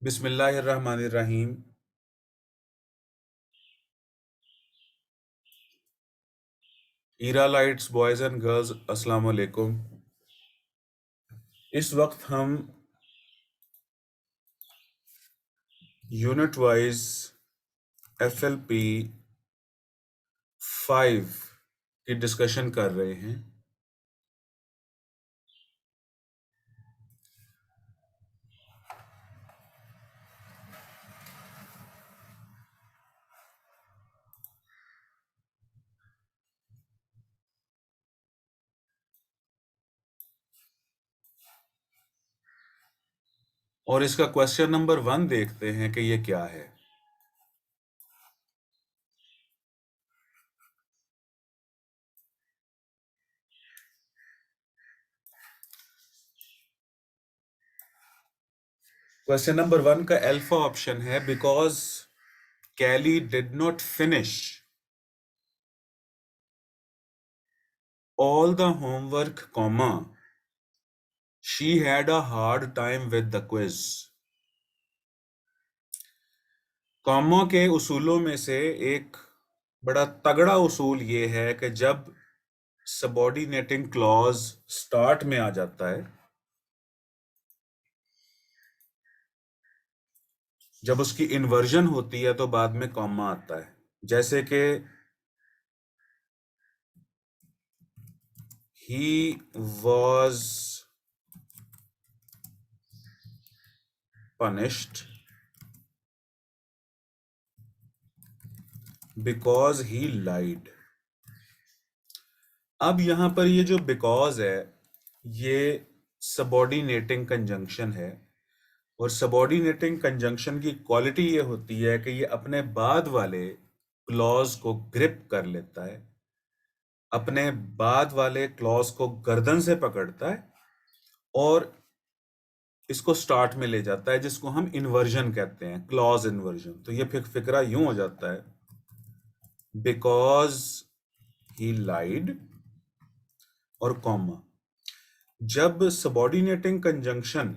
बिस्मिल्लाहिर्रहमानिर्रहीम। ईरा lights boys and girls, अस्सलाम वालेकुम। इस वक्त हम यूनिट वाइज FLP 5 की डिस्कशन कर रहे हैं। और इसका क्वेश्चन नंबर 1 देखते हैं कि ये क्या है। क्वेश्चन नंबर 1 का अल्फा ऑप्शन है because Kelly did not finish all the homework, she had a hard time with the quiz। Comma के उसूलों में से एक बड़ा तगड़ा उसूल ये है कि जब सबऑर्डिनेटिंग क्लॉज स्टार्ट में आ जाता है, जब उसकी इन्वर्जन होती है तो बाद में कॉमा आता है। जैसे कि he was punished because he lied। अब यहां पर ये जो बिकॉज है, ये सबऑर्डिनेटिंग कंजंक्शन है, और सबऑर्डिनेटिंग कंजंक्शन की क्वालिटी ये होती है कि ये अपने बाद वाले क्लॉज को ग्रिप कर लेता है, अपने बाद वाले क्लॉज को गर्दन से पकड़ता है और इसको स्टार्ट में ले जाता है, जिसको हम इन्वर्जन कहते हैं, क्लॉज इन्वर्जन। तो ये फिर फिक्रा यूं हो जाता है, बिकॉज ही लाइड और कॉमा। जब सबऑर्डिनेटिंग कंजंक्शन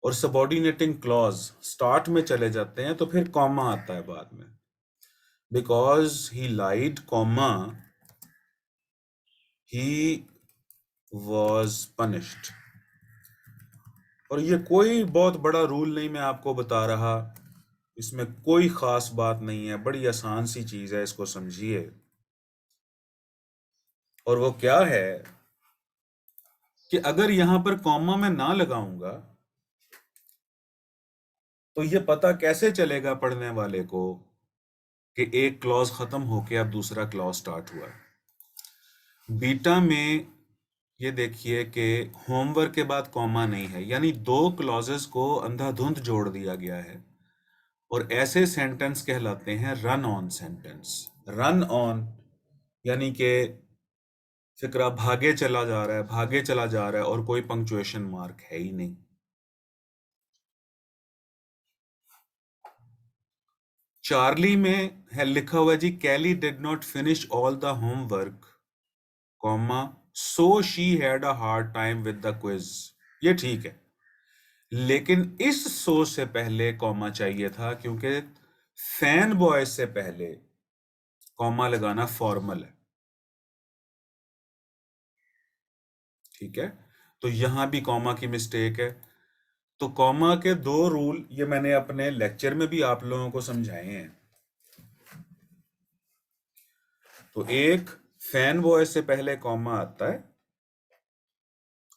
और सबऑर्डिनेटिंग क्लॉज स्टार्ट में चले जाते हैं तो फिर कॉमा आता है बाद में। Because he lied, comma, he was punished. और ये कोई बहुत बड़ा रूल नहीं मैं आपको बता रहा, इसमें कोई खास बात नहीं है, बड़ी आसान सी चीज है, इसको समझिए। और वो क्या है कि अगर यहां पर कॉमा मैं ना लगाऊंगा तो ये पता कैसे चलेगा पढ़ने वाले को कि एक क्लॉज खत्म होके अब दूसरा क्लॉज स्टार्ट हुआ है। बीटा में ये देखिए कि होमवर्क के बाद कॉमा नहीं है, यानी दो क्लॉजेस को अंधाधुंध जोड़ दिया गया है, और ऐसे सेंटेंस कहलाते हैं run on sentence. Run on यानी कि फिक्रा भागे चला जा रहा है, भागे चला जा रहा है, और कोई पंक्चुएशन मार्क है ही नहीं। चार्ली में है लिखा हुआ जी, Kelly did not finish all the homework, comma, so she had a hard time with the quiz. ये ठीक है, लेकिन इस सो से पहले कॉमा चाहिए था, क्योंकि फैन बॉय से पहले कॉमा लगाना फॉर्मल है। ठीक है, तो यहां भी कॉमा की मिस्टेक है। तो कॉमा के दो रूल ये मैंने अपने लेक्चर में भी आप लोगों को समझाए हैं। तो एक, फैन बॉय से पहले कॉमा आता है।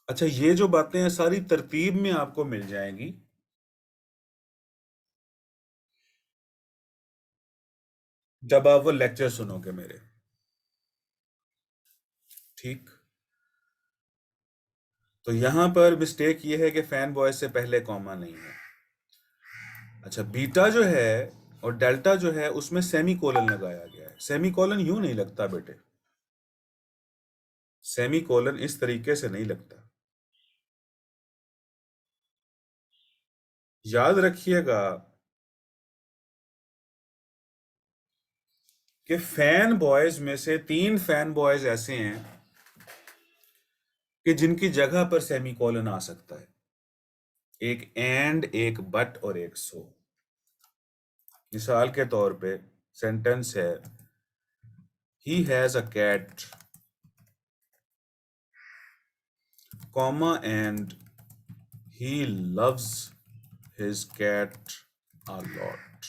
अच्छा, ये जो बातें हैं सारी तरतीब में आपको मिल जाएंगी। जब आप वो लेक्चर सुनोगे मेरे। ठीक, तो यहां पर मिस्टेक ये है कि फैन बॉय से पहले कॉमा नहीं है। अच्छा, बीटा जो है और डेल्टा जो है उसमें सेमी कोलन लगाया गया है। सेमी कोलन यूं नहीं लगता बेटे, सेमी कोलन इस तरीके से नहीं लगता। याद रखिएगा कि फैन बॉयज में से 3 फैन बॉयज ऐसे हैं कि जिनकी जगह पर सेमी कोलन आ सकता है। एक एंड, एक बट और एक सो। मिसाल के तौर पे सेंटेंस है he has a cat, comma and he loves his cat a lot.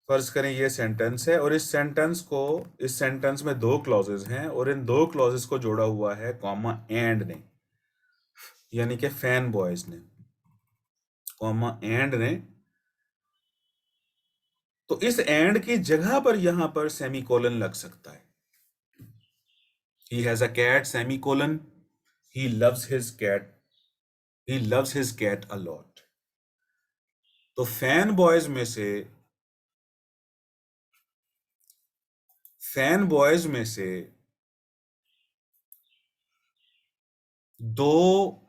फर्ज करें ये सेंटेंस है और इस सेंटेंस में दो क्लॉजेस हैं और इन दो क्लॉजेस को जोड़ा हुआ है कॉमा एंड ने, यानी कि फैन बॉयज ने, कॉमा एंड ने। तो इस एंड की जगह पर यहां पर सेमीकोलन लग सकता है। He has a cat semicolon, he loves his cat, he loves his cat a lot. तो फैन बॉयज में से दो,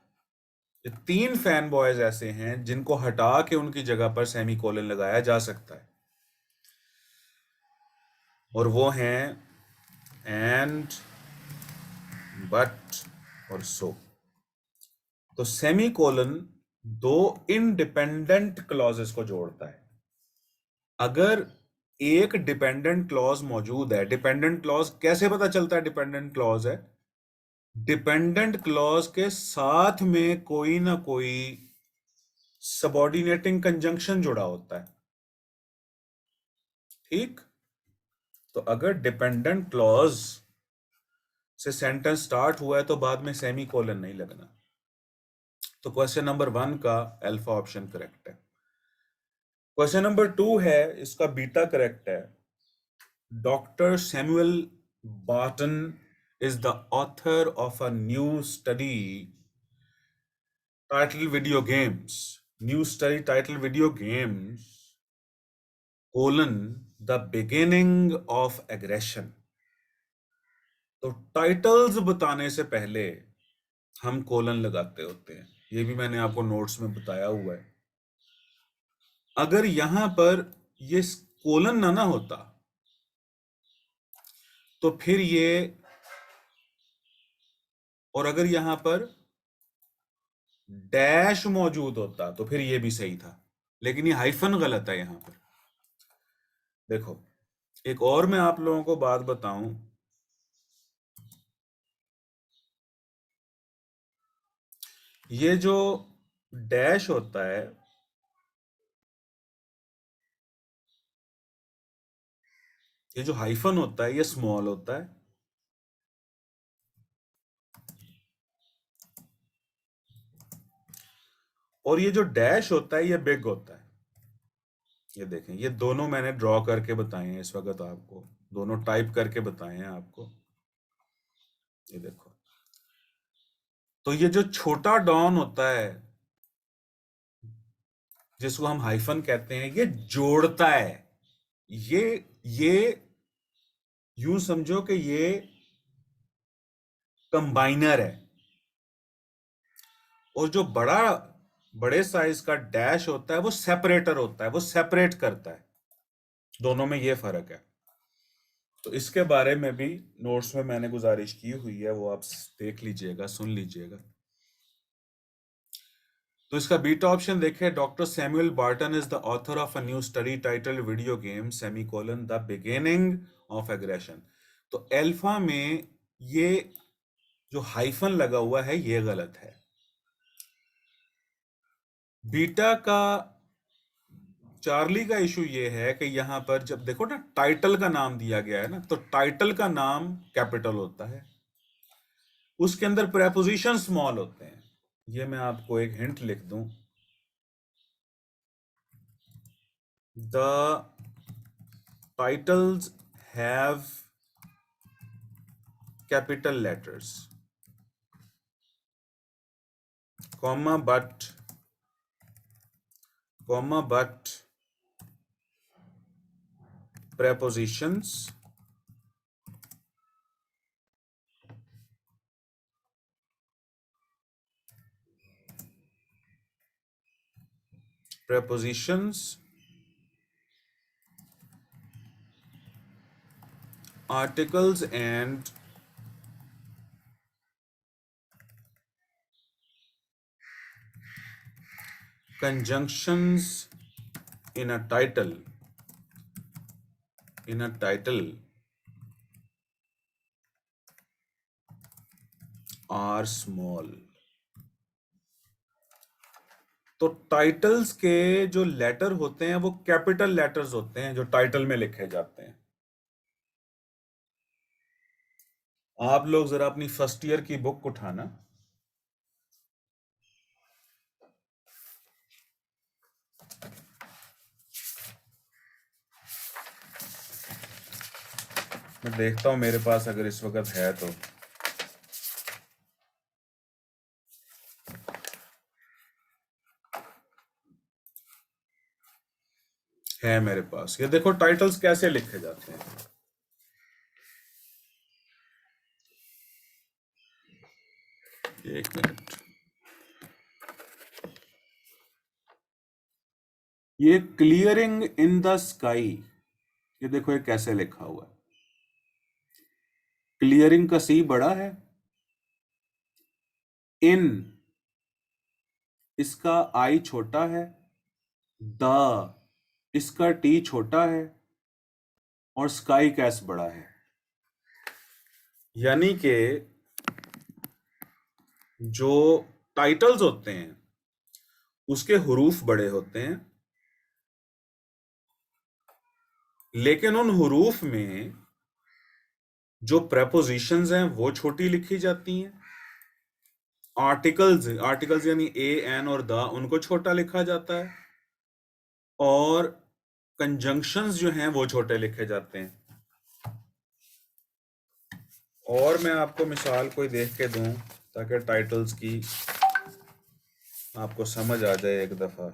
तीन फैन बॉयज ऐसे हैं जिनको हटा के उनकी जगह पर सेमीकोलन लगाया जा सकता है, और वो हैं एंड, बट और सो। तो सेमीकोलन दो इंडिपेंडेंट क्लॉजेस को जोड़ता है। अगर एक डिपेंडेंट क्लॉज मौजूद है, डिपेंडेंट क्लॉज कैसे पता चलता है डिपेंडेंट क्लॉज है? डिपेंडेंट क्लॉज के साथ में कोई ना कोई सबऑर्डिनेटिंग कंजंक्शन जुड़ा होता है, ठीक? तो अगर डिपेंडेंट क्लॉज से सेंटेंस स्टार्ट हुआ है तो बाद में सेमीकोलन नहीं लगना। तो क्वेश्चन नंबर 1 का अल्फा ऑप्शन करेक्ट है। क्वेश्चन नंबर 2 है, इसका बीटा करेक्ट है। Doctor Samuel Barton is the author of a new study titled Video Games. New study titled Video Games, The Beginning of Aggression. तो titles बताने से पहले हम कोलन लगाते होते हैं, ये भी मैंने आपको नोट्स में बताया हुआ है। अगर यहां पर ये कोलन ना होता तो फिर ये, और अगर यहां पर डैश मौजूद होता तो फिर ये भी सही था, लेकिन ये हाइफन गलत है यहां पर। देखो, एक और मैं आप लोगों को बात बताऊं, ये जो डैश होता है, ये जो हाइफन होता है, ये स्मॉल होता है, और ये जो डैश होता है ये बिग होता है। ये देखें, ये दोनों मैंने ड्रॉ करके बताए हैं इस वक्त आपको, दोनों टाइप करके बताए हैं आपको, ये देखो। तो ये जो छोटा डॉन होता है जिसको हम हाइफन कहते हैं, ये जोड़ता है, ये यूं समझो कि ये कंबाइनर है। और जो बड़े साइज का डैश होता है वो सेपरेटर होता है, वो सेपरेट करता है। दोनों में ये फर्क है। तो इसके बारे में भी नोट्स में मैंने गुजारिश की हुई है, वो आप देख लीजिएगा, सुन लीजिएगा। तो इसका बीटा ऑप्शन देखें, doctor Samuel Barton is the author of a new study titled video game semicolon the beginning of aggression. तो अल्फा में ये जो हाइफन लगा हुआ है ये गलत है। बीटा का, चार्ली का इशू ये है कि यहां पर जब देखो ना टाइटल का नाम दिया गया है ना, तो टाइटल का नाम कैपिटल होता है, उसके अंदर प्रेपोजिशन स्मॉल होते हैं। ये मैं आपको एक हिंट लिख दूं, the titles have capital letters, comma but prepositions prepositions articles conjunctions in a title are small. तो टाइटल्स के जो लेटर होते हैं वो कैपिटल लेटर्स होते हैं जो टाइटल में लिखे जाते हैं। आप लोग जरा अपनी फर्स्ट ईयर की बुक उठाना, मैं देखता हूं मेरे पास अगर इस वक्त है तो। है मेरे पास, ये देखो टाइटल्स कैसे लिखे जाते हैं। एक मिनट, ये क्लियरिंग इन द स्काई, ये देखो ये कैसे लिखा हुआ है। क्लियरिंग का सी बड़ा है, इन इसका आई छोटा है, द इसका टी छोटा है, और स्काई कैस बड़ा है। यानी कि जो टाइटल्स होते हैं उसके हुरूफ बड़े होते हैं, लेकिन उन हुरूफ में जो प्रेपोजिशंस हैं वो छोटी लिखी जाती हैं। आर्टिकल्स यानी ए एन और द, उनको छोटा लिखा जाता है, और कंजंक्शंस जो हैं वो छोटे लिखे जाते हैं। और मैं आपको मिसाल कोई देख के दूं ताकि टाइटल्स की आपको समझ आ जाए एक दफा।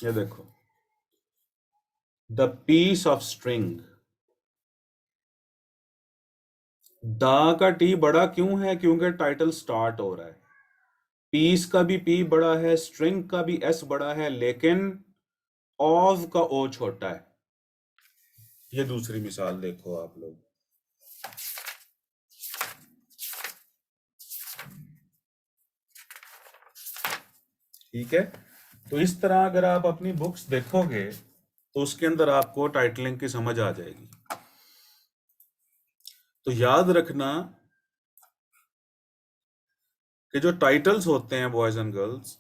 ये देखो, the piece of string, the का टी बड़ा क्यों है? क्योंकि टाइटल स्टार्ट हो रहा है। पीस का भी पी बड़ा है, स्ट्रिंग का भी एस बड़ा है, लेकिन ऑफ का ओ छोटा है। ये दूसरी मिसाल देखो आप लोग। ठीक है, तो इस तरह अगर आप अपनी बुक्स देखोगे तो उसके अंदर आपको टाइटलिंग की समझ आ जाएगी। तो याद रखना कि जो टाइटल्स होते हैं बॉयज एंड गर्ल्स,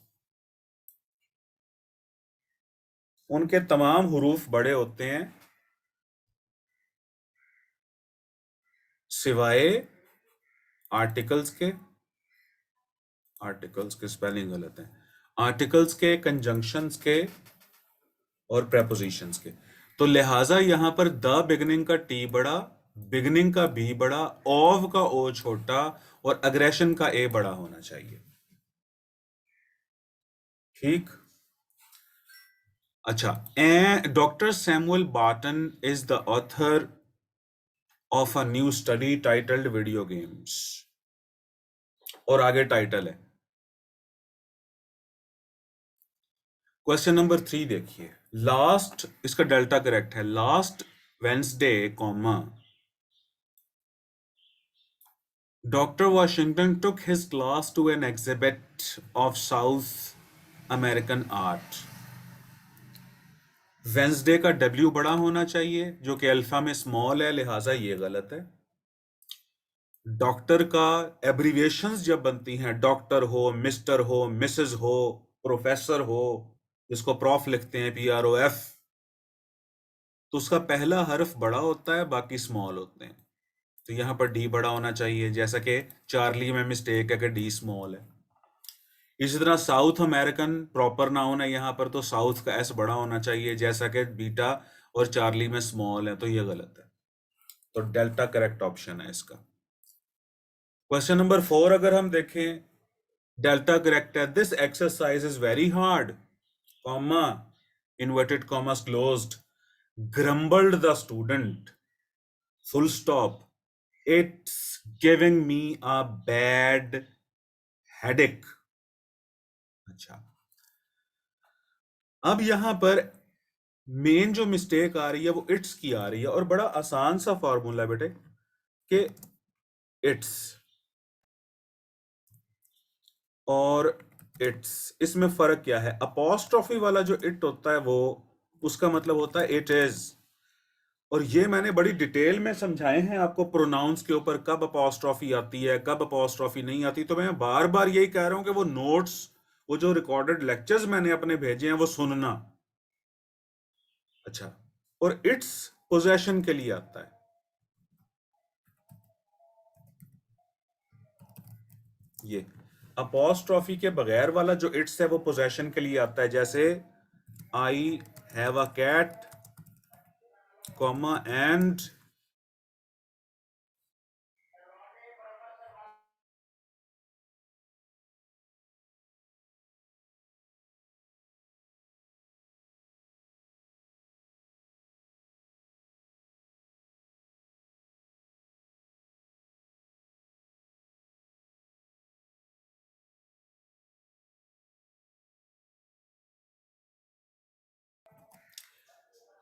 उनके तमाम हुरूफ बड़े होते हैं सिवाय आर्टिकल्स के। आर्टिकल्स के स्पेलिंग गलत है, आर्टिकल्स के, कंजंक्शंस के और प्रेपोजिशंस के। तो लिहाजा यहां पर द बिगनिंग का टी बड़ा, बिगनिंग का बी बड़ा, ऑफ का ओ छोटा और अग्रेशन का ए बड़ा होना चाहिए। ठीक। अच्छा, doctor Samuel Barton is the author of a new study titled video games, और आगे टाइटल है। क्वेश्चन नंबर 3 देखिए, लास्ट, इसका डेल्टा करेक्ट है, last Wednesday comma Dr. Washington took his class to an exhibit of South American art. Wednesday का W बड़ा होना चाहिए जो कि अल्फा में स्मॉल है, लिहाजा ये गलत है। डॉक्टर का एब्रीविएशंस जब बनती हैं, डॉक्टर हो, मिस्टर हो, मिसेस हो, प्रोफेसर हो, जिसको प्रॉफ लिखते हैं PROF, तो उसका पहला हर्फ बड़ा होता है, बाकी स्मॉल होते हैं। तो यहां पर डी बड़ा होना चाहिए, जैसा कि चार्ली में मिस्टेक है कि डी स्मॉल है। इसी तरह साउथ अमेरिकन प्रॉपर नाउन है यहां पर, तो साउथ का एस बड़ा होना चाहिए, जैसा कि बीटा और चार्ली में स्मॉल है, तो ये गलत है। तो डेल्टा करेक्ट ऑप्शन है इसका। क्वेश्चन नंबर 4 अगर हम देखें, डेल्टा करेक्ट है। This exercise is very hard, comma, inverted commas closed, grumbled the student, full stop, it's giving me a bad headache, अच्छा, अब यहां पर मेन जो मिस्टेक आ रही है वो इट्स की आ रही है, और बड़ा आसान सा फॉर्मूला बेटे कि इट्स और इट्स, इसमें फर्क क्या है? अपोस्ट्रोफी वाला जो इट होता है वो उसका मतलब होता है इट इज, और ये मैंने बड़ी डिटेल में समझाए हैं आपको प्रोनाउंस के ऊपर, कब अपोस्ट्रोफी आती है कब अपोस्ट्रोफी नहीं आती। तो मैं बार बार यही कह रहा हूं कि वो नोट्स, वो जो रिकॉर्डेड लेक्चर्स मैंने अपने भेजे हैं वो सुनना। अच्छा, और इट्स पोजेशन के लिए आता है। ये अपोस्ट्रोफी के बगैर वाला जो इट्स है वो पोजेशन के लिए आता है, जैसे I have a cat comma and,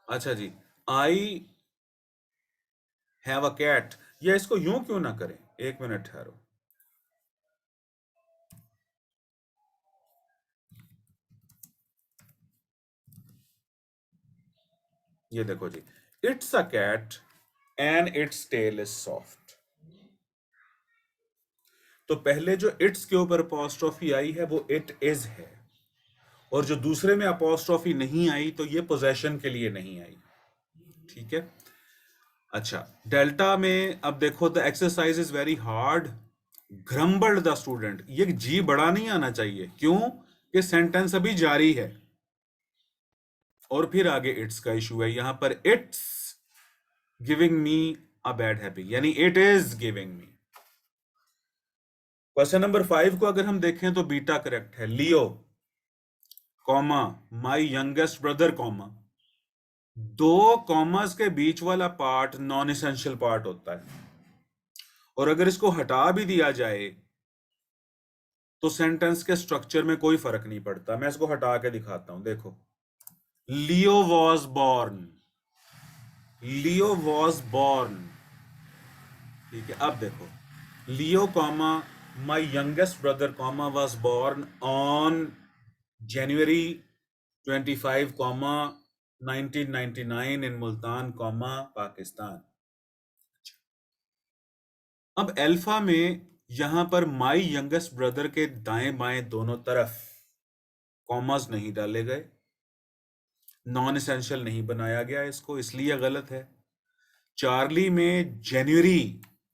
अच्छा जी, आई हैव अ कैट, या इसको यूं क्यों ना करें, एक मिनट ठहरो। ये देखो जी, it's a cat and its tail is soft. तो पहले जो इट्स के ऊपर अपोस्ट्रोफी आई है वो इट इज है, और जो दूसरे में अपोस्ट्रोफी नहीं आई तो ये पोजेशन के लिए नहीं आई। ठीक है। अच्छा, डेल्टा में अब देखो, the exercise is very hard, grumbled the student, ये जी बड़ा नहीं आना चाहिए, क्यों? ये सेंटेंस अभी जारी है, और फिर आगे इट्स का इशू है। यहां पर it's giving me a bad habit, यानी it is giving me. Question number 5 को अगर हम देखें तो बीटा करेक्ट है। Leo comma my youngest brother comma, दो कॉमर्स के बीच वाला पार्ट नॉन एसेंशियल पार्ट होता है, और अगर इसको हटा भी दिया जाए तो सेंटेंस के स्ट्रक्चर में कोई फर्क नहीं पड़ता। मैं इसको हटा के दिखाता हूं, देखो। Leo was born, Leo was born, ठीक है। अब देखो, Leo comma my youngest brother comma was born on January 25 comma 1999 in Multan comma Pakistan. अब अल्फा में यहां पर माई यंगेस्ट ब्रदर के दाएं बाएं दोनों तरफ कॉमास नहीं डाले गए, नॉन एसेंशियल नहीं बनाया गया इसको, इसलिए गलत है। चार्ली में जनवरी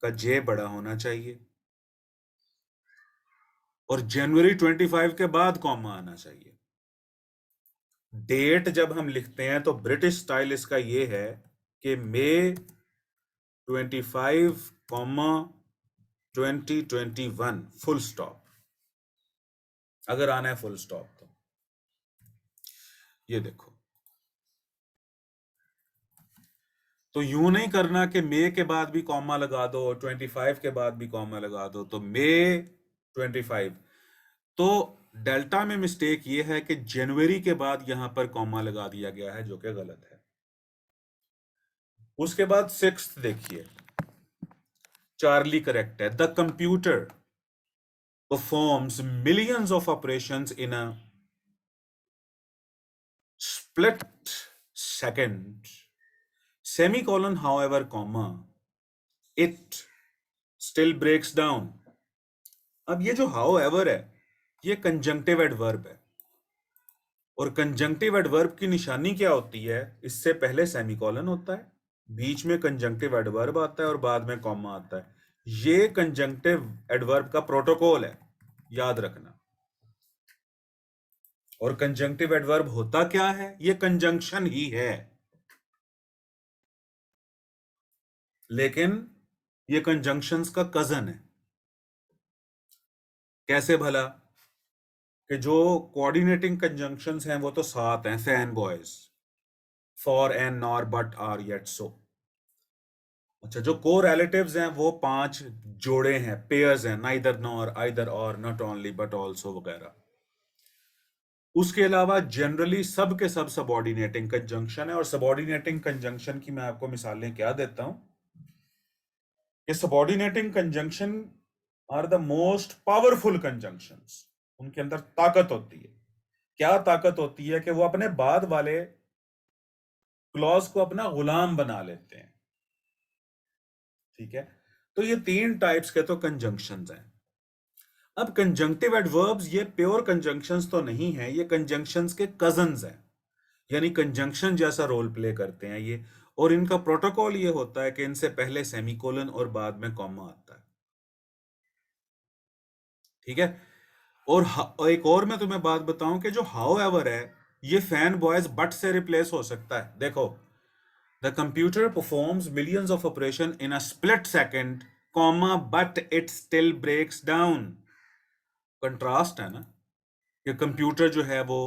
का जे बड़ा होना चाहिए, और जनवरी 25 के बाद कॉमा आना चाहिए। डेट जब हम लिखते हैं तो ब्रिटिश स्टाइल इसका ये है कि मई 25 कॉमा 2021 फुल स्टॉप, अगर आना है फुल स्टॉप तो। ये देखो, तो यूं नहीं करना कि मई के बाद भी कॉमा लगा दो और 25 के बाद भी कॉमा लगा दो, तो मई 25। तो डेल्टा में मिस्टेक ये है कि जनवरी के बाद यहां पर कॉमा लगा दिया गया है, जो कि गलत है। उसके बाद 6th देखिए, चार्ली करेक्ट है। The computer performs millions of operations in a split second, semicolon however comma it still breaks down. अब ये जो हाउएवर है ये कंजंक्टिव एडवर्ब है, और कंजंक्टिव एडवर्ब की निशानी क्या होती है? इससे पहले सेमीकोलन होता है, बीच में कंजंक्टिव एडवर्ब आता है, और बाद में कॉमा आता है। ये कंजंक्टिव एडवर्ब का प्रोटोकॉल है, याद रखना। और कंजंक्टिव एडवर्ब होता क्या है? ये कंजंक्शन ही है, लेकिन ये कंजंक्शंस का कजन है। कैसे भला? कि जो कोऑर्डिनेटिंग कंजंक्शंस हैं वो तो 7 हैं, fan boys, for and nor but or yet so. अच्छा, जो को रिलेटिव्स हैं वो 5 जोड़े हैं, पेयर्स हैं, नाइदर नॉर, आइदर और, नॉट ओनली बट ऑल्सो वगैरह। उसके अलावा जनरली सब के सब सबऑर्डिनेटिंग कंजंक्शन है, और सबऑर्डिनेटिंग कंजंक्शन की मैं आपको मिसालें क्या देता हूं कि subordinating conjunction are the most powerful conjunctions. उनके अंदर ताकत होती है। क्या ताकत होती है कि वो अपने बाद वाले क्लॉज को अपना गुलाम बना लेते हैं। ठीक है, तो ये तीन टाइप्स के तो कंजंक्शंस हैं। अब कंजंक्टिव एडवर्ब्स ये प्योर कंजंक्शंस तो नहीं है, ये कंजंक्शंस के कजन्स हैं, यानी कंजंक्शन जैसा रोल प्ले करते हैं ये। और इनका प्रोटोकॉल ये होता है कि इनसे पहले सेमीकोलन और बाद में कॉमा आता है। ठीक है, और एक और मैं तुम्हें बात बताऊं कि जो हाउ एवर है ये फैन बॉयज बट से रिप्लेस हो सकता है। देखो, the computer performs millions of operation in a split second, comma but it still breaks down. Contrast है ना, कि कंप्यूटर जो है वो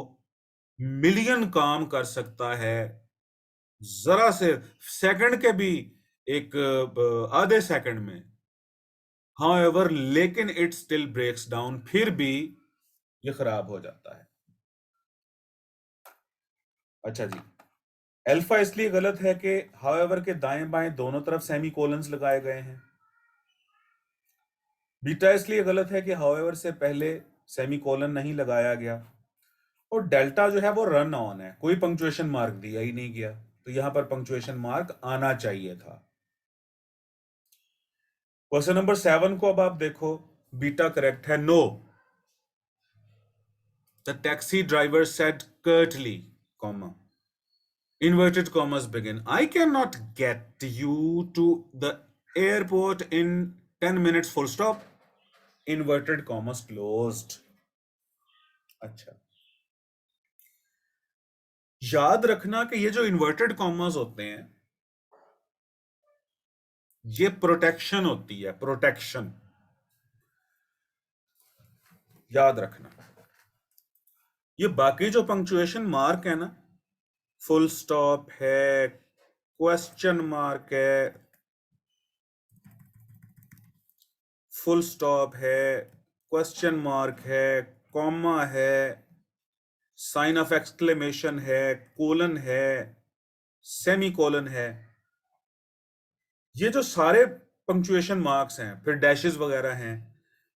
मिलियन काम कर सकता है जरा से सेकंड के भी एक आधे सेकंड में, हाउएवर लेकिन इट स्टिल ब्रेक्स डाउन, फिर भी ये खराब हो जाता है। अच्छा जी, अल्फा इसलिए गलत है कि हाउएवर के दाएं बाएं दोनों तरफ सेमी कोलन्स लगाए गए हैं। बीटा इसलिए गलत है कि हाउएवर से पहले सेमी कोलन नहीं लगाया गया। और डेल्टा जो है वो रन ऑन है, कोई पंक्चुएशन मार्क दिया ही नहीं गया, तो यहां पर पंक्चुएशन मार्क आना चाहिए था। क्वेश्चन नंबर 7 को अब आप देखो, बीटा करेक्ट है, no. The taxi driver said curtly, comma, inverted commas begin, I cannot get you to the airport in 10 minutes full stop, inverted commas closed। अच्छा, याद रखना कि ये जो इन्वर्टेड कॉमास होते हैं ये प्रोटेक्शन होती है, प्रोटेक्शन, याद रखना। ये बाकी जो पंक्चुएशन मार्क है ना, फुल स्टॉप है, क्वेश्चन मार्क है, फुल स्टॉप है, क्वेश्चन मार्क है, कॉमा है, साइन ऑफ एक्सक्लेमेशन है, कोलन है, सेमी कोलन है, ये जो सारे पंक्चुएशन मार्क्स हैं, फिर डैशेस वगैरह हैं,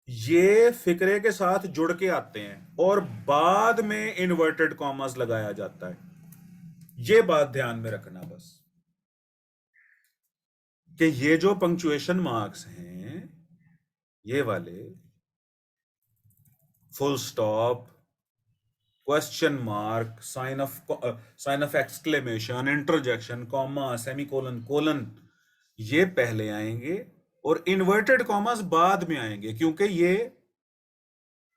ये फिक्रे के साथ जुड़ के आते हैं और बाद में इन्वर्टेड कॉमास लगाया जाता है। ये बात ध्यान में रखना बस, कि ये जो पंक्चुएशन मार्क्स हैं ये वाले, full stop, question mark, sign of exclamation, interjection, comma, semicolon, colon, ये पहले आएंगे और इन्वर्टेड कॉमास बाद में आएंगे, क्योंकि ये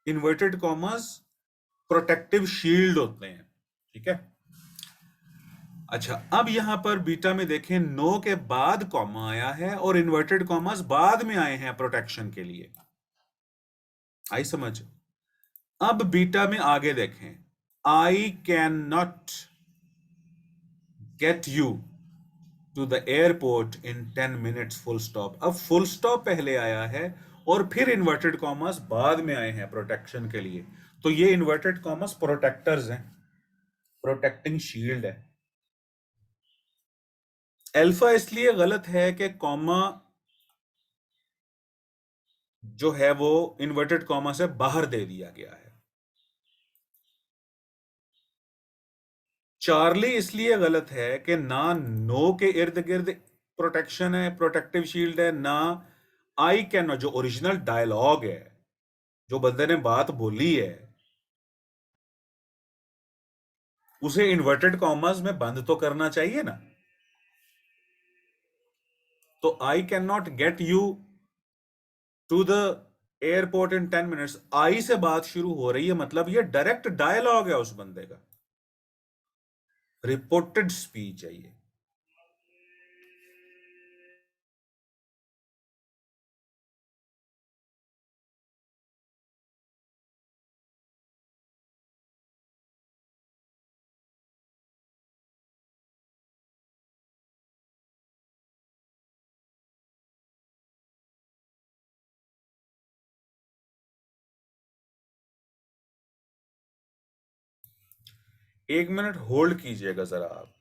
इन्वर्टेड कॉमास प्रोटेक्टिव शील्ड होते हैं। ठीक है, अच्छा, अब यहां पर बीटा में देखें, नो के बाद कॉमा आया है और इन्वर्टेड कॉमास बाद में आए हैं प्रोटेक्शन के लिए। आई समझ? अब बीटा में आगे देखें, I can not get you to the airport in 10 minutes full stop. अब फुल स्टॉप पहले आया है और फिर इन्वर्टेड कॉमर्स बाद में आए हैं प्रोटेक्शन के लिए, तो ये इन्वर्टेड कॉमर्स प्रोटेक्टर्स हैं, प्रोटेक्टिंग शील्ड है। अल्फा इसलिए गलत है कि कॉमा जो है वो इन्वर्टेड कॉमा से बाहर दे दिया गया है। चार्ली इसलिए गलत है कि ना नो के इर्द गिर्द प्रोटेक्शन है, प्रोटेक्टिव शील्ड है, ना आई कैन, जो ओरिजिनल डायलॉग है, जो बंदे ने बात बोली है, उसे इन्वर्टेड कॉमर्स में बंद तो करना चाहिए ना। तो I can not get you to the airport in 10 minutes, I से बात शुरू हो रही है, मतलब ये डायरेक्ट डायलॉग है उस बंदे का, रिपोर्टेड स्पीच है ये। एक मिनट होल्ड कीजिएगा जरा आप।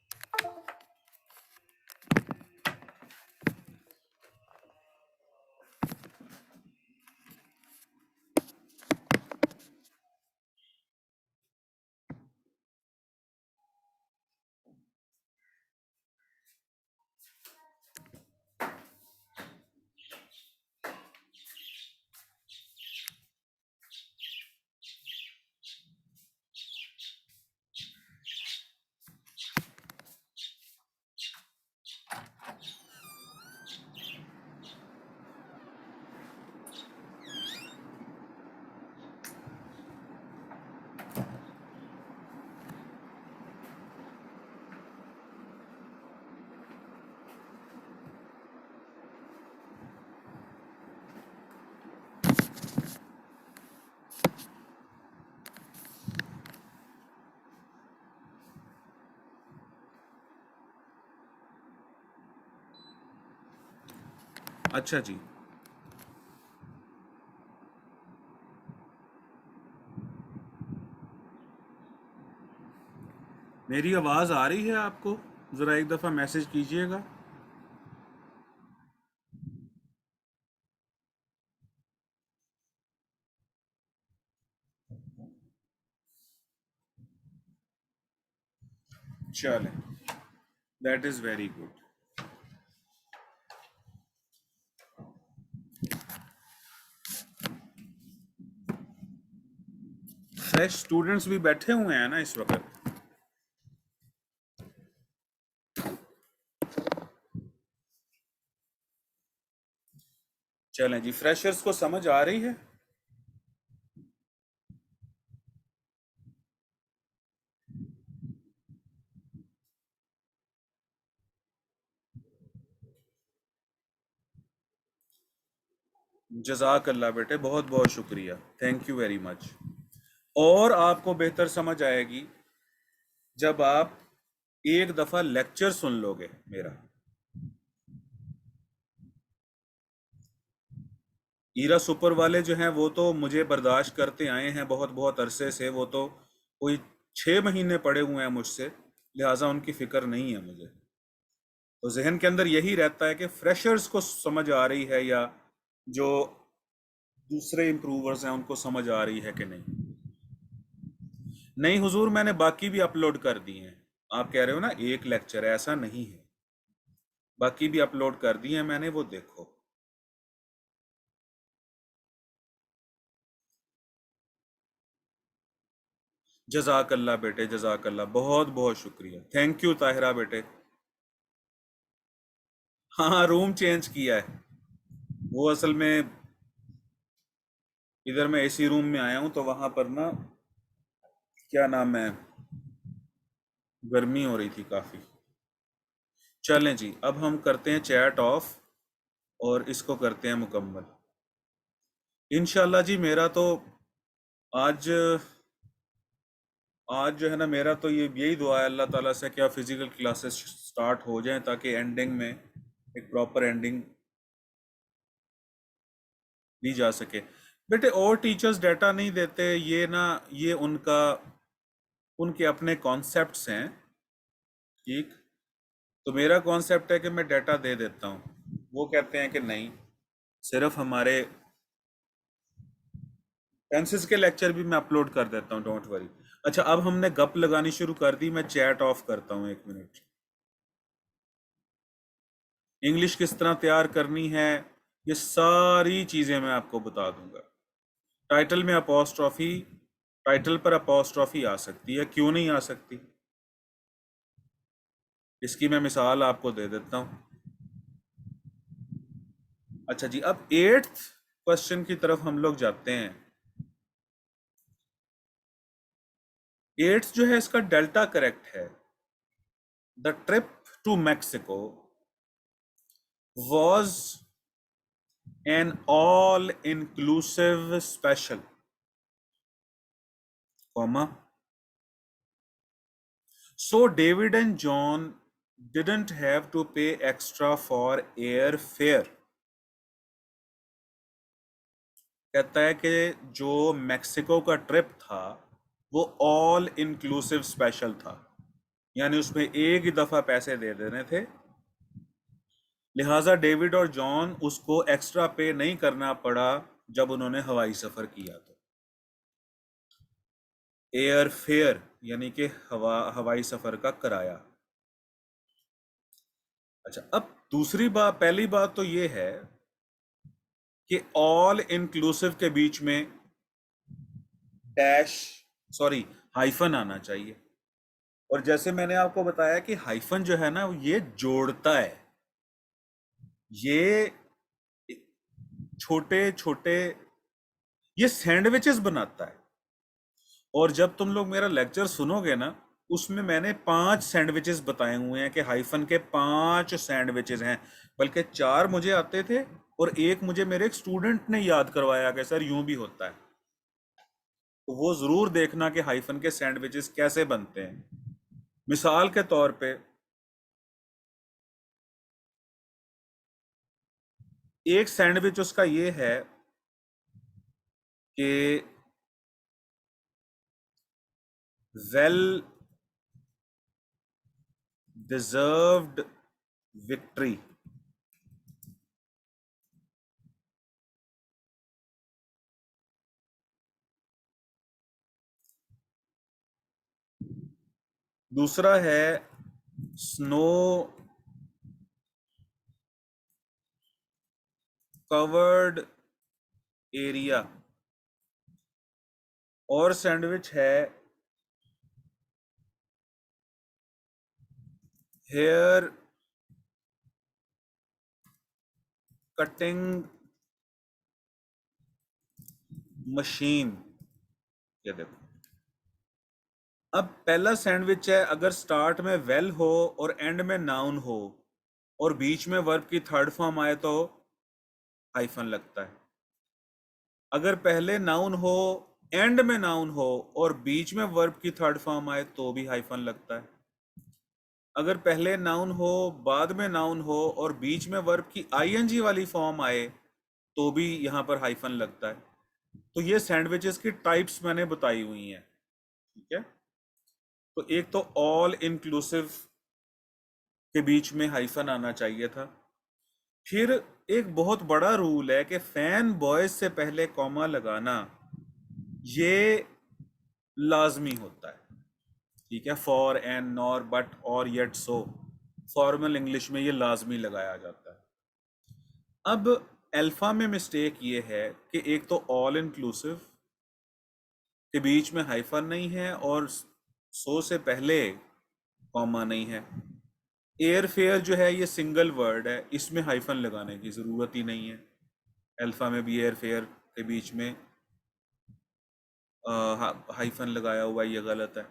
अच्छा जी, मेरी आवाज आ रही है आपको? जरा एक दफा मैसेज कीजिएगा। चलें, that is very good. Fresh students भी बैठे हुए हैं ना इस वक्त? चलें जी, फ्रेशर्स को समझ आ रही है? जज़ाक अल्लाह बेटे, बहुत बहुत शुक्रिया, थैंक यू वेरी मच। और आपको बेहतर समझ आएगी जब आप एक दफ़ा लेक्चर सुन लोगे मेरा। ईरा सुपर वाले जो हैं वो तो मुझे बर्दाश्त करते आए हैं बहुत बहुत अरसे से, वो तो कोई 6 महीने पड़े हुए हैं मुझसे, लिहाजा उनकी फ़िक्र नहीं है मुझे। तो जहन के अंदर यही रहता है कि फ्रेशर्स को समझ आ रही है या जो दूसरे इम्प्रूवर्स हैं उनको समझ आ रही है कि नहीं। नहीं हुजूर, मैंने बाकी भी अपलोड कर दिए हैं। आप कह रहे हो ना एक लेक्चर, ऐसा नहीं है, बाकी भी अपलोड कर दिए हैं मैंने, वो देखो। जजाक अल्लाह बेटे, जजाक अल्लाह, बहुत बहुत शुक्रिया, थैंक यू ताहिरा बेटे। हाँ हाँ, रूम चेंज किया है। वो असल में इधर मैं एसी रूम में आया हूँ तो वहां पर ना, क्या नाम है, गर्मी हो रही थी काफी। चलें जी, अब हम करते हैं चैट ऑफ और इसको करते हैं मुकम्मल। इंशाल्लाह जी, मेरा तो आज आज जो है ना, मेरा तो ये यही दुआ है अल्लाह ताला से, क्या फिजिकल क्लासेस स्टार्ट हो जाएं ताकि एंडिंग में एक प्रॉपर एंडिंग दी जा सके। बेटे, और टीचर्स डाटा नहीं देते, ये ना, ये उनका, उनके अपने कॉन्सेप्ट्स हैं, ठीक। तो मेरा कॉन्सेप्ट है कि मैं डाटा दे देता हूँ, वो कहते हैं कि नहीं, सिर्फ हमारे टेंसेस के लेक्चर भी मैं अपलोड कर देता हूँ, डोंट वरी। अच्छा, अब हमने गप लगानी शुरू कर दी, मैं चैट ऑफ करता हूँ, एक मिनट। इंग्लिश किस तरह तैयार करनी है, ये सारी चीज़ें मैं आपको बता दूंगा। टाइटल में अपॉस्ट्रॉफी, टाइटल पर अपॉस्ट्रॉफी आ सकती है, क्यों नहीं आ सकती, इसकी मैं मिसाल आपको दे देता हूँ। अच्छा जी, अब 8th क्वेश्चन की तरफ हम लोग जाते हैं। 8th जो है इसका डेल्टा करेक्ट है। The trip to Mexico was an all-inclusive special, comma. So David and John didn't have to pay extra for airfare. कहता है कि जो मैक्सिको का ट्रिप था वो ऑल इंक्लूसिव स्पेशल था, यानी उसमें एक ही दफा पैसे दे देने थे। लिहाजा डेविड और जॉन उसको एक्स्ट्रा पे नहीं करना पड़ा जब उन्होंने हवाई सफर किया। तो एयर फेयर यानी कि हवाई सफर का किराया। अच्छा, अब दूसरी बात, पहली बात तो ये है कि ऑल इंक्लूसिव के बीच में डैश, सॉरी, हाइफन आना चाहिए। और जैसे मैंने आपको बताया कि हाइफन जो है ना, ये जोड़ता है, ये छोटे छोटे, ये सैंडविचेस बनाता है। और जब तुम लोग मेरा लेक्चर सुनोगे ना, उसमें मैंने 5 सैंडविचेस बताए हुए हैं कि हाइफन के 5 सैंडविचेस हैं। बल्कि 4 मुझे आते थे और एक मुझे मेरे एक स्टूडेंट ने याद करवाया कि सर यूं भी होता है। तो वो जरूर देखना कि हाइफन के सैंडविचेस कैसे बनते हैं। मिसाल के तौर पे, एक सैंडविच उसका ये है कि वेल डिजर्व्ड विक्ट्री। दूसरा है स्नो कवर्ड एरिया। और सैंडविच है हेयर कटिंग मशीन। ये देखो, अब पहला सैंडविच है, अगर स्टार्ट में वेल हो और एंड में नाउन हो और बीच में वर्ब की थर्ड फॉर्म आए तो हाइफन लगता है। अगर पहले नाउन हो, एंड में नाउन हो और बीच में वर्ब की थर्ड फॉर्म आए तो भी हाइफन लगता है। अगर पहले नाउन हो, बाद में नाउन हो और बीच में वर्ब की आईएनजी वाली फॉर्म आए तो भी यहां पर हाइफन लगता है। तो ये सैंडविचेस की टाइप्स मैंने बताई हुई हैं। ठीक है, तो एक तो ऑल इंक्लूसिव के बीच में हाइफन आना चाहिए था। फिर एक बहुत बड़ा रूल है कि फैन बॉयज से पहले कॉमा लगाना ये लाजमी होता है। ठीक है, फॉर, एंड, नॉर, बट, और, येट, सो, फॉर्मल इंग्लिश में ये लाजमी लगाया जाता है। अब अल्फा में मिस्टेक ये है कि एक तो ऑल इंक्लूसिव के बीच में हाइफन नहीं है और सो से पहले कॉमा नहीं है। एयर फेयर जो है ये सिंगल वर्ड है, इसमें हाइफन लगाने की ज़रूरत ही नहीं है। अल्फा में भी एयर फेयर के बीच में हाइफन लगाया हुआ है, ये गलत है।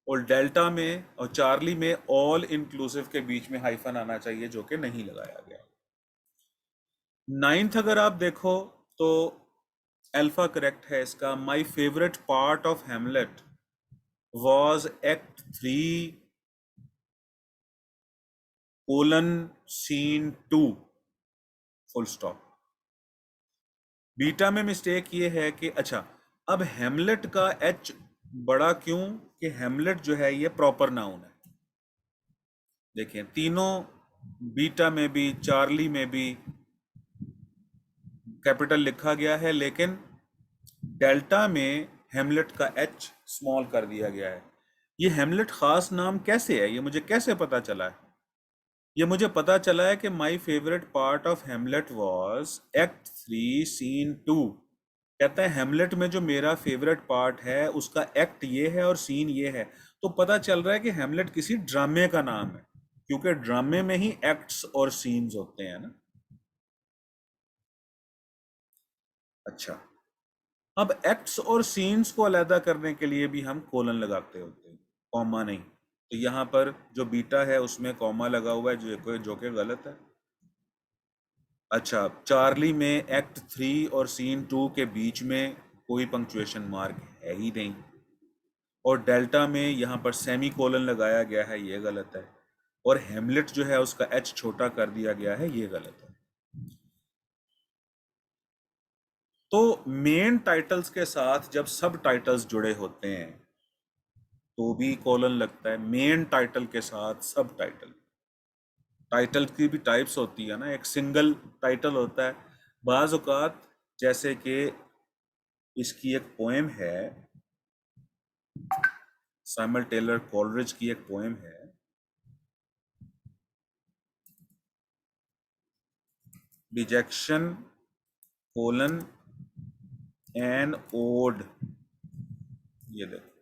और डेल्टा में और चार्ली में ऑल इंक्लूसिव के बीच में हाइफन आना चाहिए, जो कि नहीं लगाया गया। नाइन्थ अगर आप देखो तो अल्फा करेक्ट है इसका। My favourite part of Hamlet was act 3 colon scene 2 full stop. Beta में मिस्टेक ये है कि अच्छा, अब हेमलेट का एच बड़ा क्यों, कि हेमलेट जो है ये प्रॉपर नाउन है। देखिए, तीनों बीटा में भी चार्ली में भी कैपिटल लिखा गया है, लेकिन डेल्टा में हेमलेट का एच स्मॉल कर दिया गया है। ये हेमलेट खास नाम कैसे है, ये मुझे कैसे पता चला है? ये मुझे पता चला है कि my favourite part of Hamlet was act 3 scene 2। कहता है हेमलेट में जो मेरा फेवरेट पार्ट है उसका एक्ट ये है और सीन ये है। तो पता चल रहा है कि हेमलेट किसी ड्रामे का नाम है, क्योंकि ड्रामे में ही एक्ट्स और सीन्स होते हैं ना। अच्छा, अब एक्ट्स और सीन्स को अलग करने के लिए भी हम कोलन लगाते होते हैं, कॉमा नहीं। तो यहाँ पर जो बीटा है उसमें कॉमा लगा हुआ है, जो कि गलत है। अच्छा, चार्ली में एक्ट 3 और सीन 2 के बीच में कोई पंक्चुएशन मार्क है ही नहीं। और डेल्टा में यहाँ पर सेमी कोलन लगाया गया है, ये गलत है। और हेमलेट जो है उसका एच छोटा कर दिया गया है, ये गलत है। तो मेन टाइटल्स के साथ जब सब टाइटल्स जुड़े होते हैं तो भी कॉलन लगता है। मेन टाइटल के साथ सब टाइटल, टाइटल की भी टाइप्स होती है ना, एक सिंगल टाइटल होता है बाज औकात, जैसे कि इसकी एक पोएम है, सैमुअल टेलर कॉलरिज की एक पोएम है, डिजेक्शन कोलन एन ओड, ये देखो।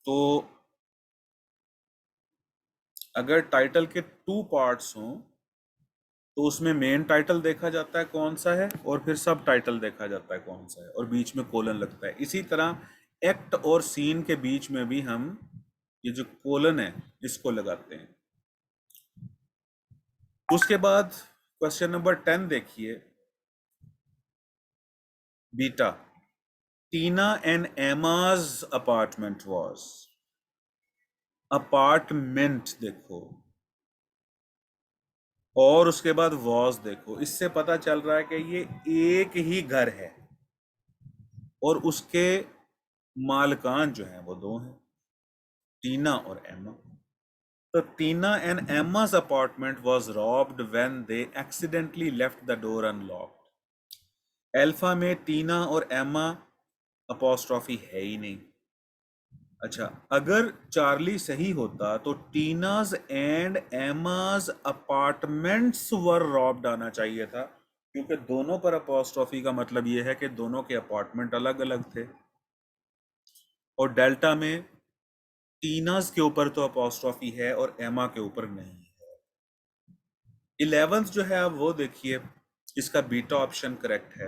तो अगर टाइटल के टू पार्ट्स हों तो उसमें मेन टाइटल देखा जाता है कौन सा है, और फिर सब टाइटल देखा जाता है कौन सा है, और बीच में कोलन लगता है। इसी तरह एक्ट और सीन के बीच में भी हम ये जो कोलन है इसको लगाते हैं। उसके बाद क्वेश्चन नंबर 10 देखिए, beta, Tina and Emma's apartment was, apartment देखो और उसके बाद वॉज देखो, इससे पता चल रहा है कि ये एक ही घर है और उसके मालकान जो हैं वो दो हैं, टीना और एमा। तो टीना and एमा's apartment was robbed when they accidentally left the door unlocked। Alpha में टीना और एमा अपोस्ट्रॉफी है ही नहीं। अच्छा, अगर चार्ली सही होता तो Tina's and Amaz apartments were robbed आना चाहिए था, क्योंकि दोनों पर अपोस्ट्रॉफी का मतलब यह है कि दोनों के अपार्टमेंट अलग अलग थे। और डेल्टा में टीनाज के ऊपर तो अपोस्ट्रॉफी है और एमा के ऊपर नहीं है। 11th जो है अब वो देखिए, इसका बीटा ऑप्शन करेक्ट है।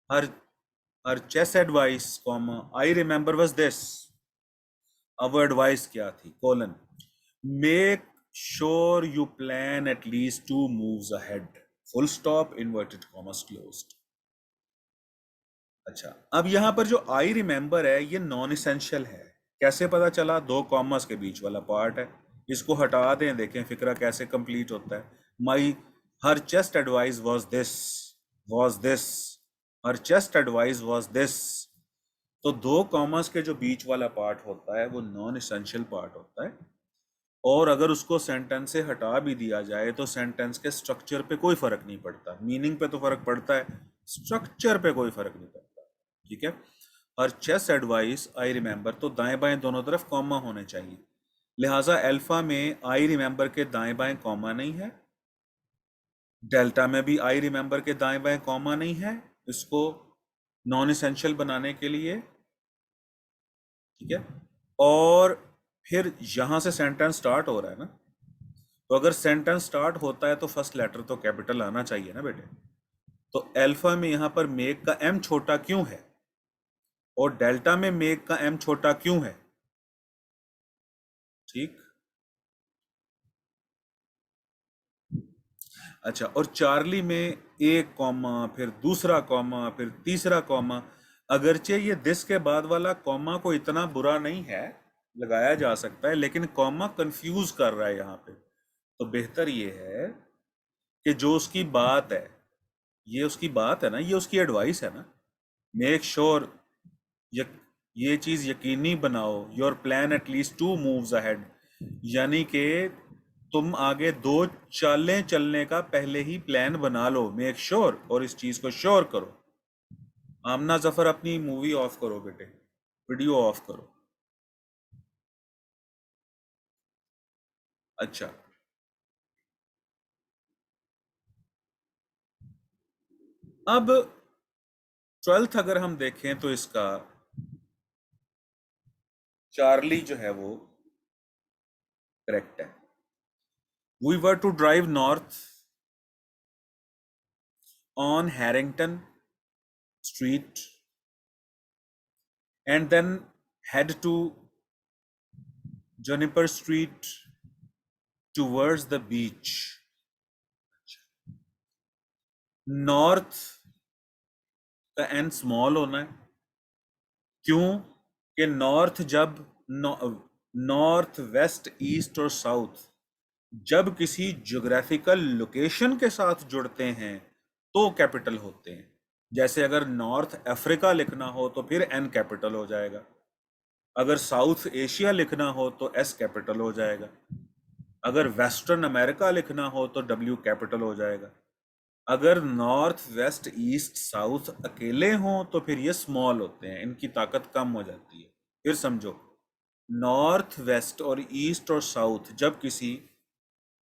Her her chess advice comma I remember was this, अब एडवाइस क्या थी, colon, make sure you plan at least 2 moves ahead, full stop inverted commas closed. अच्छा, अब यहां पर जो आई रिमेंबर है ये नॉन इसेंशियल है। कैसे पता चला? 2 कॉमर्स के बीच वाला पार्ट है, इसको हटा दें, देखें फिक्रा कैसे कंप्लीट होता है। My her chest advice was this, her chest advice was this. तो 2 कॉमर्स के जो बीच वाला पार्ट होता है वो नॉन इसेंशियल पार्ट होता है, और अगर उसको सेंटेंस से हटा भी दिया जाए तो सेंटेंस के स्ट्रक्चर पे कोई फर्क नहीं पड़ता। मीनिंग पे तो फर्क पड़ता है, स्ट्रक्चर पे कोई फर्क नहीं पड़ता। ठीक है, और चेस एडवाइस आई रिमेंबर, तो दाएं बाएं दोनों तरफ कॉमा होने चाहिए, लिहाजा अल्फा में आई रिमेंबर के दाएं बाएं कॉमा नहीं है, डेल्टा में भी आई रिमेंबर के दाएं बाएं कॉमा नहीं है, इसको नॉन इसेंशियल बनाने के लिए। ठीक है, और फिर यहां से सेंटेंस स्टार्ट हो रहा है ना, तो अगर सेंटेंस स्टार्ट होता है तो फर्स्ट लेटर तो कैपिटल आना चाहिए ना बेटे। तो अल्फा में यहां पर मेक का एम छोटा क्यों है, और डेल्टा में मेक का एम छोटा क्यों है? ठीक। अच्छा, और चार्ली में एक कॉमा, फिर दूसरा कॉमा, फिर तीसरा कॉमा, अगरचे ये दिस के बाद वाला कॉमा को इतना बुरा नहीं है, लगाया जा सकता है, लेकिन कॉमा कंफ्यूज कर रहा है यहाँ पे। तो बेहतर ये है कि जो उसकी बात है, ये उसकी बात है ना, ये उसकी एडवाइस है ना, मेक श्योर, ये चीज यकीनी बनाओ, your plan at least 2 moves ahead, यानी कि तुम आगे 2 चालें चलने का पहले ही प्लान बना लो, मेक श्योर, और इस चीज को श्योर करो। आमना जफर अपनी मूवी ऑफ करो बेटे, वीडियो ऑफ करो। अच्छा, अब 12th अगर हम देखें तो इसका चार्ली जो है वो करेक्ट है। We were to drive north on Harrington Street and then head to Juniper Street towards the beach। North का एन स्मॉल होना है, क्यों? कि नॉर्थ जब नॉर्थ वेस्ट ईस्ट और साउथ जब किसी ज्योग्राफिकल लोकेशन के साथ जुड़ते हैं तो कैपिटल होते हैं। जैसे अगर नॉर्थ अफ्रीका लिखना हो तो फिर एन कैपिटल हो जाएगा, अगर साउथ एशिया लिखना हो तो एस कैपिटल हो जाएगा, अगर वेस्टर्न अमेरिका लिखना हो तो डब्ल्यू कैपिटल हो जाएगा, अगर नॉर्थ वेस्ट ईस्ट साउथ अकेले हों तो फिर ये स्मॉल होते हैं, इनकी ताकत कम हो जाती है। फिर समझो, नॉर्थ वेस्ट और ईस्ट और साउथ जब किसी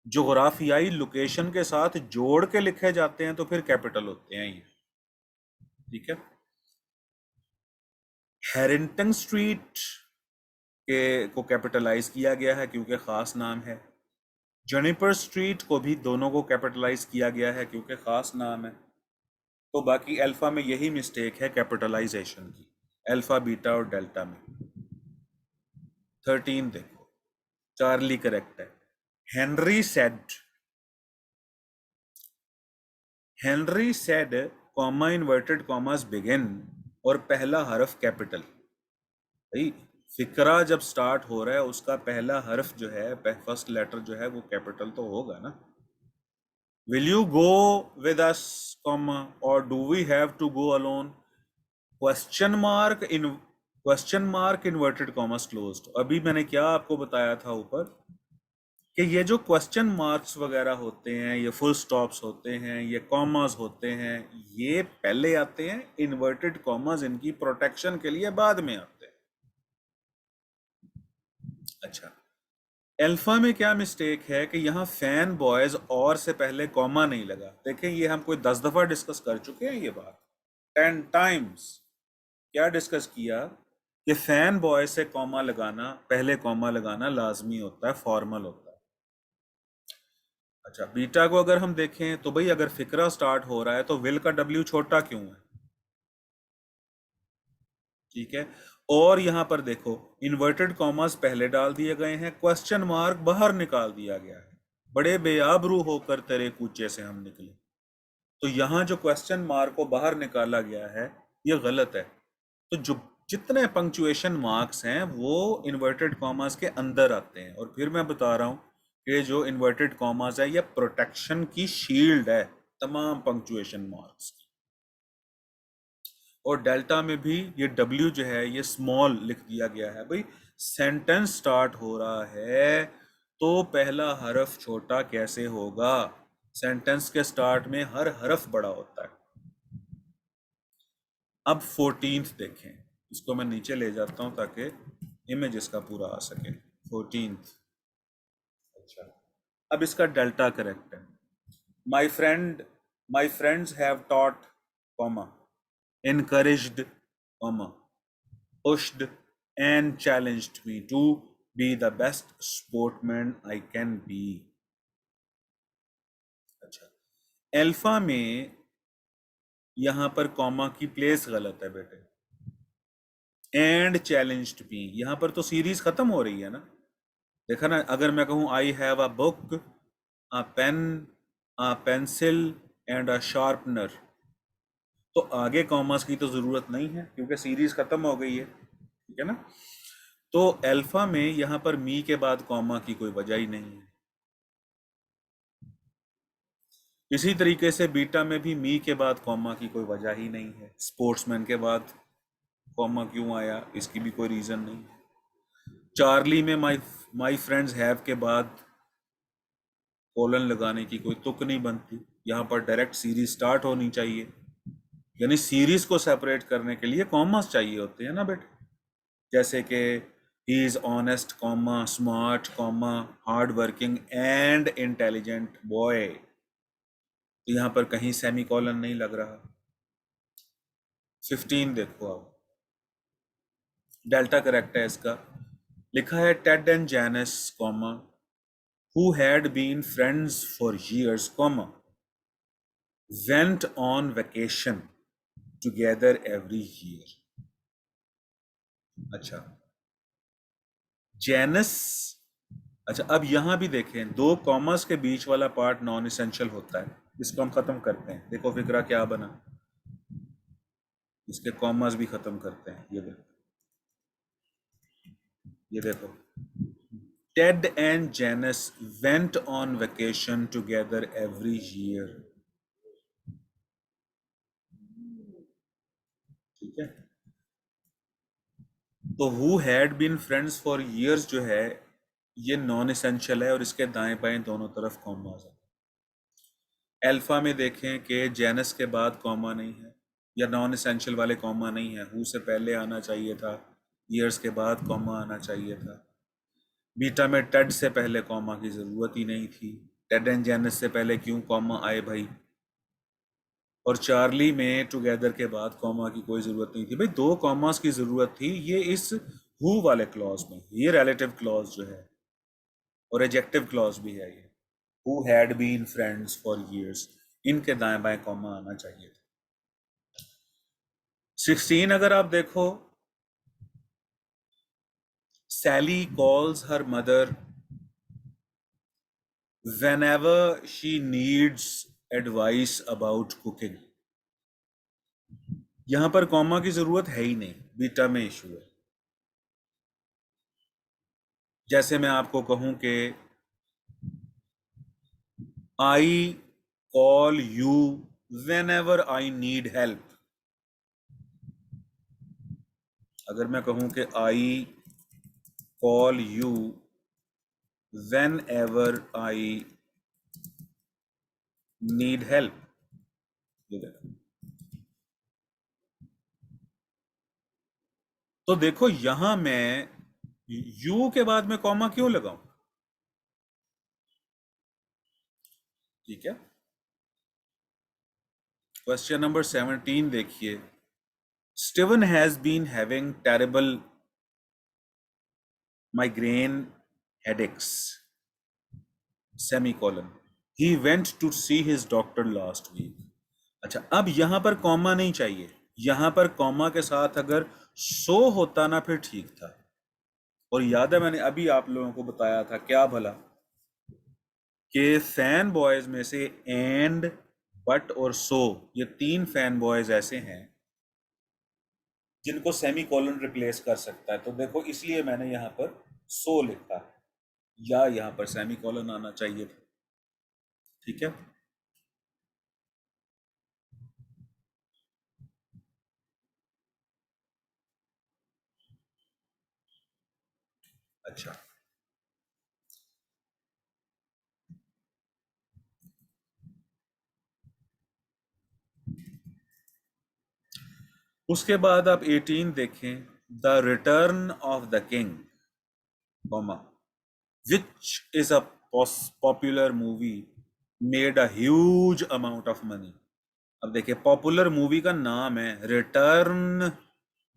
जोग्राफियाई लोकेशन के साथ जोड़ के लिखे जाते हैं तो फिर कैपिटल होते हैं ये। ठीक है। हैरिंगटन स्ट्रीट के को कैपिटलाइज किया गया है क्योंकि खास नाम है। जनिपर स्ट्रीट को भी दोनों को कैपिटलाइज किया गया है क्योंकि खास नाम है। तो बाकी अल्फा में यही मिस्टेक है कैपिटलाइजेशन की, अल्फा बीटा और डेल्टा में। 13 देखो, चार्ली करेक्ट है। Henry said, Henry said comma inverted commas begin और पहला हरफ कैपिटल। भाई फिक्रा जब स्टार्ट हो रहा है उसका पहला हर्फ जो है, फर्स्ट लेटर जो है वो कैपिटल तो होगा ना। Will you go with us comma और do we have to go alone, question mark inverted commas closed. अभी मैंने क्या आपको बताया था ऊपर कि ये जो क्वेश्चन मार्क्स वगैरह होते हैं, ये फुल स्टॉप्स होते हैं, ये कॉमास होते हैं, ये पहले आते हैं। इन्वर्टेड कॉमास इनकी प्रोटेक्शन के लिए बाद में आते हैं। अच्छा, अल्फा में क्या मिस्टेक है कि यहाँ फैन बॉयज और से पहले कॉमा नहीं लगा। देखें ये हम कोई 10 दफा डिस्कस कर चुके हैं ये बात, 10 टाइम्स। क्या डिस्कस किया कि फैन बॉय से कॉमा लगाना, पहले कॉमा लगाना लाजमी होता है, फॉर्मल होता है। अच्छा, बीटा को अगर हम देखें तो भाई अगर फिक्रा स्टार्ट हो रहा है तो विल का डब्ल्यू छोटा क्यों है? ठीक है। और यहां पर देखो इन्वर्टेड कॉमास पहले डाल दिए गए हैं, क्वेश्चन मार्क बाहर निकाल दिया गया है। बड़े बेआबरू होकर तेरे कूचे से हम निकले। तो यहाँ जो क्वेश्चन मार्क को बाहर निकाला गया है ये गलत है। तो जो जितने पंक्चुएशन मार्क्स हैं वो इन्वर्टेड कॉमास के अंदर आते हैं। और फिर मैं बता रहा हूँ कि जो इन्वर्टेड कॉमास है ये प्रोटेक्शन की शील्ड है तमाम पंक्चुएशन मार्क्स की। और डेल्टा में भी ये डब्ल्यू जो है ये स्मॉल लिख दिया गया है। भाई सेंटेंस स्टार्ट हो रहा है तो पहला हरफ छोटा कैसे होगा? सेंटेंस के स्टार्ट में हर हरफ बड़ा होता है। अब 14th देखें, इसको मैं नीचे ले जाता हूं ताकि इमेज इसका पूरा आ सके। 14th, अच्छा, अब इसका डेल्टा करेक्ट है। My friend, my friends have taught comma, encouraged comma, pushed and challenged me to be the best sportsman I can be। अच्छा, अल्फा में यहां पर कॉमा की प्लेस गलत है बेटे। एंड चैलेंज्ड मी, यहां पर तो सीरीज खत्म हो रही है ना। देखा ना, अगर मैं कहूं I have a book, a pen, a pencil and a sharpener, तो आगे कॉमास की तो जरूरत नहीं है क्योंकि सीरीज खत्म हो गई है। ठीक है ना। तो अल्फा में यहां पर मी के बाद कॉमा की कोई वजह ही नहीं है। इसी तरीके से बीटा में भी मी के बाद कॉमा की कोई वजह ही नहीं है। स्पोर्ट्समैन के बाद कॉमा क्यों आया, इसकी भी कोई रीजन नहीं है। चार्ली में माई माई फ्रेंड्स हैव के बाद कोलन लगाने की कोई तुक नहीं बनती। यहाँ पर डायरेक्ट सीरीज स्टार्ट होनी चाहिए, यानी सीरीज को सेपरेट करने के लिए कॉमास चाहिए होते हैं ना बेटे। जैसे कि he is honest comma, smart comma, hard working and intelligent boy, तो यहाँ पर कहीं सेमी कॉलन नहीं लग रहा। 15 देखो आप, डेल्टा करेक्ट है इसका। लिखा है Ted and Janice comma who had been friends for years comma went on vacation together every year। अच्छा, जैनस, अच्छा अब यहां भी देखें दो कॉमर्स के बीच वाला पार्ट नॉन इसेंशियल होता है, इसको हम खत्म करते हैं। देखो फिक्रा क्या बना, इसके कॉमर्स भी खत्म करते हैं। ये देखो, ये देखो Ted and Janice went on vacation together every year. ठीक है, तो who had been friends for years जो है ये नॉन एसेंशियल है और इसके दाएं बाएं दोनों तरफ कॉमा है। अल्फा में देखें कि जेनस के बाद कॉमा नहीं है या नॉन एसेंशियल वाले कॉमा नहीं है, हु से पहले आना चाहिए था, ईयर्स के बाद कॉमा आना चाहिए था। बीटा में टेड से पहले कॉमा की ज़रूरत ही नहीं थी, टेड एंड जेनस से पहले क्यों कॉमा आए भाई। और चार्ली में टुगेदर के बाद कॉमा की कोई ज़रूरत नहीं थी भाई, दो कॉमास की ज़रूरत थी, ये इस हु वाले क्लॉज में, ये रिलेटिव क्लॉज जो है और एडजेक्टिव क्लॉज भी है ये, who had been friends for years, इनके दाएं बाएं कॉमा आना चाहिए था। 16 अगर आप देखो, Sally calls her mother whenever she needs advice about cooking। यहां पर कॉमा की जरूरत है ही नहीं, बीटा में इशू है। जैसे मैं आपको कहूं कि I call you whenever I need help, अगर मैं कहूं कि I call you whenever I need help, ये देखो, तो देखो यहां मैं यू के बाद में कॉमा क्यों लगाऊं। ठीक है, क्वेश्चन नंबर 17 देखिए, Steven has been having terrible migraine headaches semicolon, he went to see his doctor last week. अच्छा, अब यहां पर कॉमा नहीं चाहिए, यहां पर कॉमा के साथ अगर सो होता ना फिर ठीक था। और याद है मैंने अभी आप लोगों को बताया था क्या भला, कि फैन बॉयज में से एंड, बट और सो, ये तीन फैन बॉयज ऐसे हैं जिनको सेमी कॉलन रिप्लेस कर सकता है। तो देखो इसलिए मैंने यहाँ पर सो लिखा है, या यहाँ पर सेमी कॉलन आना चाहिए था। ठीक है, अच्छा, उसके बाद आप 18 देखें, the return of the king, comma, which is a popular movie made a huge amount of money. अब देखिए पॉपुलर मूवी का नाम है return,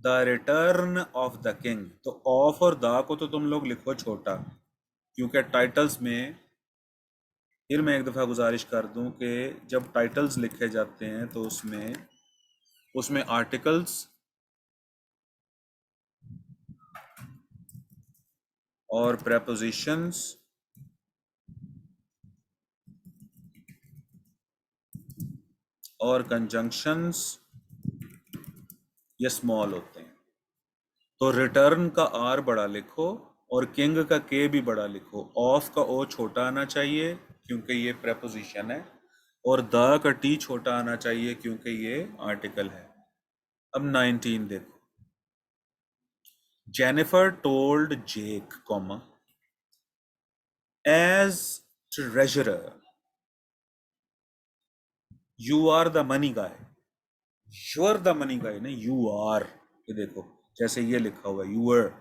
the return of the king, तो ऑफ और द को तो तुम लोग लिखो छोटा, क्योंकि टाइटल्स में, फिर मैं एक दफ़ा गुजारिश कर दूं कि जब टाइटल्स लिखे जाते हैं तो उसमें उसमें आर्टिकल्स और प्रेपोजिशंस और कंजंक्शंस ये स्मॉल होते हैं। तो रिटर्न का आर बड़ा लिखो और किंग का के भी बड़ा लिखो, ऑफ का ओ छोटा आना चाहिए क्योंकि ये प्रेपोजिशन है, और द का टी छोटा आना चाहिए क्योंकि ये आर्टिकल है। अब 19 देखो, Jennifer told Jake, comma, as treasurer you are the money guy, you are the money guy नहीं, यू आर, ये देखो जैसे ये लिखा हुआ है यूर,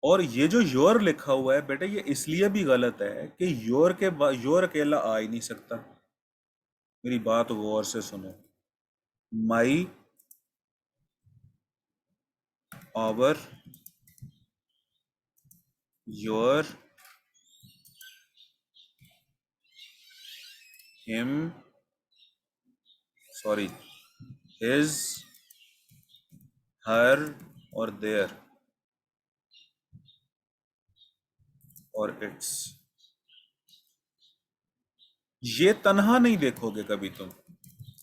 और ये जो योर लिखा हुआ है बेटा ये इसलिए भी गलत है कि योर के योर अकेला आ ही नहीं सकता। मेरी बात गौर से सुनो, my, our, your, him, sorry, his, her और देयर और इट्स, ये तन्हा नहीं देखोगे कभी तुम,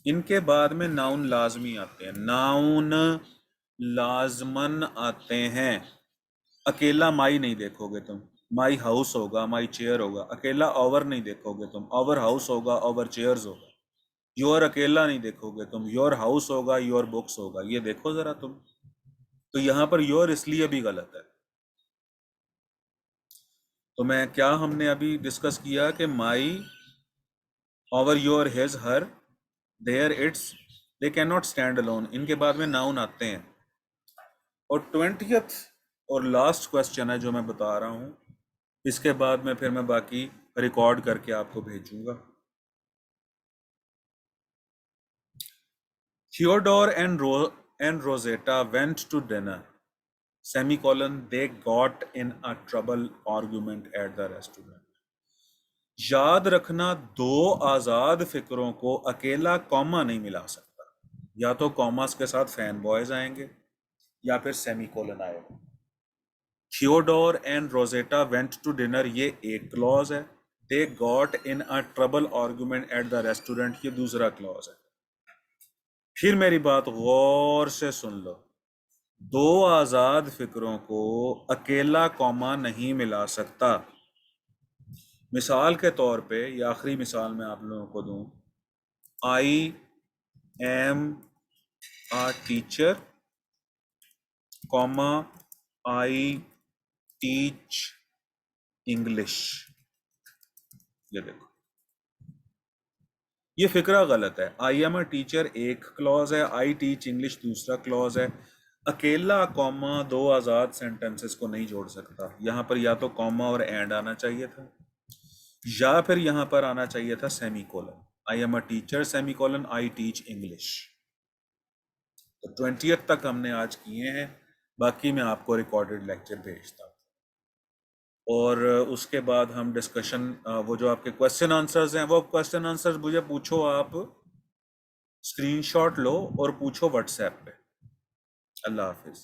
इनके बाद में नाउन लाजमी आते हैं, नाउन लाजमन आते हैं। अकेला माई नहीं देखोगे तुम, माई हाउस होगा, माई चेयर होगा। अकेला ओवर नहीं देखोगे तुम, ओवर हाउस होगा, ओवर चेयर्स होगा। योर अकेला नहीं देखोगे तुम, योर हाउस होगा, योर बुक्स होगा। ये देखो जरा तुम, तो यहां पर योर इसलिए भी गलत है। तो मैं क्या हमने अभी डिस्कस किया कि my, our, your, his, her, their, it's, they can not stand alone, इनके बाद में नाउन आते हैं। और 20th और लास्ट क्वेश्चन है जो मैं बता रहा हूं, इसके बाद में फिर मैं बाकी रिकॉर्ड करके आपको भेजूंगा। Theodore and Rosetta went to dinner, semicolon, they got in a trouble argument at the restaurant. याद रखना, दो आजाद फिक्रों को अकेला कॉमा नहीं मिला सकता। या तो कॉमास के साथ फैन बॉयज आएंगे या फिर सेमीकोलन आएगा। Theodore and Rosetta went to dinner, ये एक क्लॉज है। They got in a trouble argument at the restaurant, ये दूसरा क्लॉज है। फिर मेरी बात गौर से सुन लो, दो आजाद फिक्रों को अकेला कॉमा नहीं मिला सकता। मिसाल के तौर पे, ये आखिरी मिसाल मैं आप लोगों को दूं, I am a teacher, comma, I teach English. ये देखो, ये फिक्रा गलत है। आई एम अ टीचर एक क्लॉज है, आई टीच इंग्लिश दूसरा क्लॉज है। अकेला कॉमा दो आजाद सेंटेंसेस को नहीं जोड़ सकता। यहां पर या तो कॉमा और एंड आना चाहिए था, या फिर यहां पर आना चाहिए था semi colon. I am a teacher, semi colon, I teach English. तो 20th तक हमने आज किए हैं, बाकी मैं आपको रिकॉर्डेड लेक्चर भेजता हूँ। और उसके बाद हम डिस्कशन, वो जो आपके क्वेश्चन आंसर्स हैं, वो क्वेश्चन आंसर्स मुझे पूछो, आप स्क्रीनशॉट लो और पूछो व्हाट्सएप पे। अल्लाह हाफिज।